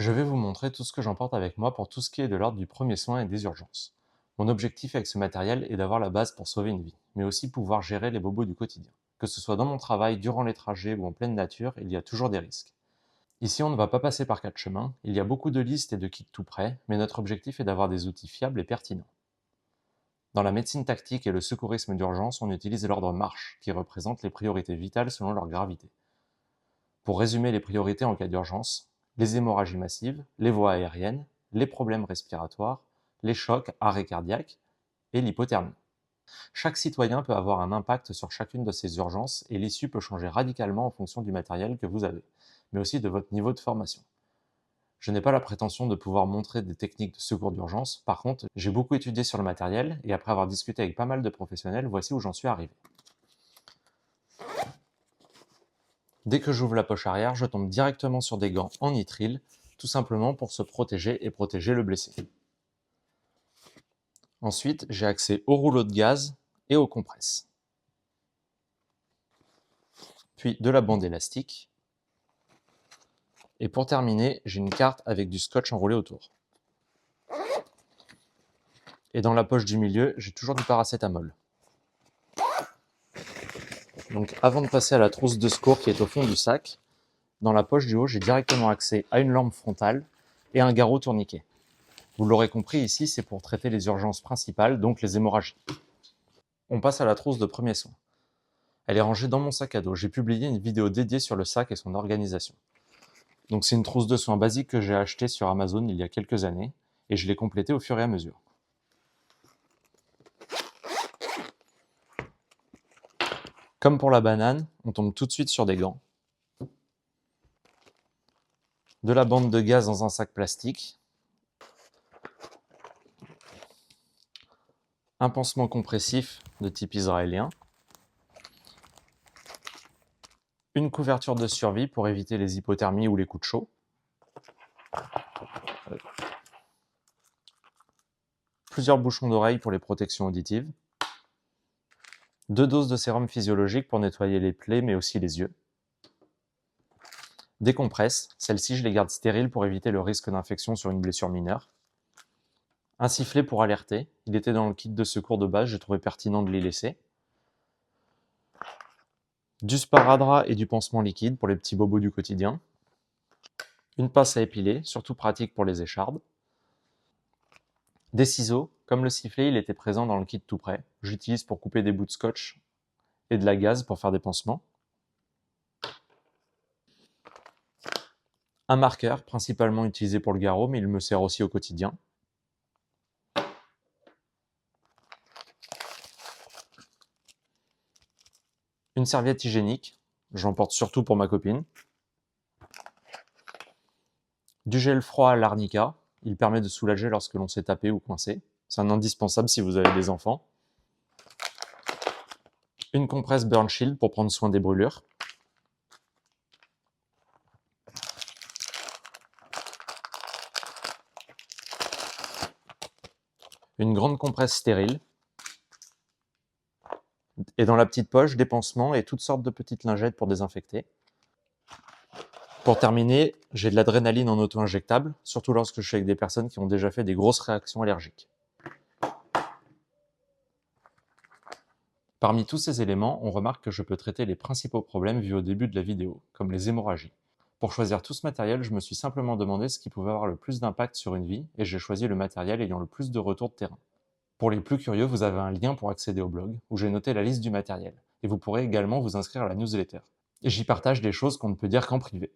Je vais vous montrer tout ce que j'emporte avec moi pour tout ce qui est de l'ordre du premier soin et des urgences. Mon objectif avec ce matériel est d'avoir la base pour sauver une vie, mais aussi pouvoir gérer les bobos du quotidien. Que ce soit dans mon travail, durant les trajets ou en pleine nature, il y a toujours des risques. Ici, on ne va pas passer par quatre chemins, il y a beaucoup de listes et de kits tout prêts, mais notre objectif est d'avoir des outils fiables et pertinents. Dans la médecine tactique et le secourisme d'urgence, on utilise l'ordre marche, qui représente les priorités vitales selon leur gravité. Pour résumer les priorités en cas d'urgence, les hémorragies massives, les voies aériennes, les problèmes respiratoires, les chocs, arrêt cardiaque et l'hypothermie. Chaque citoyen peut avoir un impact sur chacune de ces urgences et l'issue peut changer radicalement en fonction du matériel que vous avez, mais aussi de votre niveau de formation. Je n'ai pas la prétention de pouvoir montrer des techniques de secours d'urgence, par contre, j'ai beaucoup étudié sur le matériel et après avoir discuté avec pas mal de professionnels, voici où j'en suis arrivé. Dès que j'ouvre la poche arrière, je tombe directement sur des gants en nitrile, tout simplement pour se protéger et protéger le blessé. Ensuite, j'ai accès au rouleau de gaz et aux compresses. Puis de la bande élastique. Et pour terminer, j'ai une carte avec du scotch enroulé autour. Et dans la poche du milieu, j'ai toujours du paracétamol. Donc avant de passer à la trousse de secours qui est au fond du sac, dans la poche du haut, j'ai directement accès à une lampe frontale et un garrot tourniquet. Vous l'aurez compris, ici, c'est pour traiter les urgences principales, donc les hémorragies. On passe à la trousse de premiers soins. Elle est rangée dans mon sac à dos. J'ai publié une vidéo dédiée sur le sac et son organisation. Donc c'est une trousse de soins basique que j'ai achetée sur Amazon il y a quelques années, et je l'ai complétée au fur et à mesure. Comme pour la banane, on tombe tout de suite sur des gants, de la bande de gaz dans un sac plastique, un pansement compressif de type israélien, une couverture de survie pour éviter les hypothermies ou les coups de chaud, plusieurs bouchons d'oreilles pour les protections auditives, 2 doses de sérum physiologique pour nettoyer les plaies mais aussi les yeux, des compresses, celles-ci je les garde stériles pour éviter le risque d'infection sur une blessure mineure, un sifflet pour alerter, il était dans le kit de secours de base, j'ai trouvé pertinent de l'y laisser, du sparadrap et du pansement liquide pour les petits bobos du quotidien, une pince à épiler, surtout pratique pour les échardes, des ciseaux, comme le sifflet il était présent dans le kit tout prêt, j'utilise pour couper des bouts de scotch et de la gaze pour faire des pansements, un marqueur, principalement utilisé pour le garrot, mais il me sert aussi au quotidien, une serviette hygiénique, j'en porte surtout pour ma copine, du gel froid à l'arnica, il permet de soulager lorsque l'on s'est tapé ou coincé, c'est un indispensable si vous avez des enfants, une compresse Burn Shield pour prendre soin des brûlures, une grande compresse stérile, et dans la petite poche, des pansements et toutes sortes de petites lingettes pour désinfecter. Pour terminer, j'ai de l'adrénaline en auto-injectable, surtout lorsque je suis avec des personnes qui ont déjà fait des grosses réactions allergiques. Parmi tous ces éléments, on remarque que je peux traiter les principaux problèmes vus au début de la vidéo, comme les hémorragies. Pour choisir tout ce matériel, je me suis simplement demandé ce qui pouvait avoir le plus d'impact sur une vie, et j'ai choisi le matériel ayant le plus de retours de terrain. Pour les plus curieux, vous avez un lien pour accéder au blog, où j'ai noté la liste du matériel, et vous pourrez également vous inscrire à la newsletter. Et j'y partage des choses qu'on ne peut dire qu'en privé.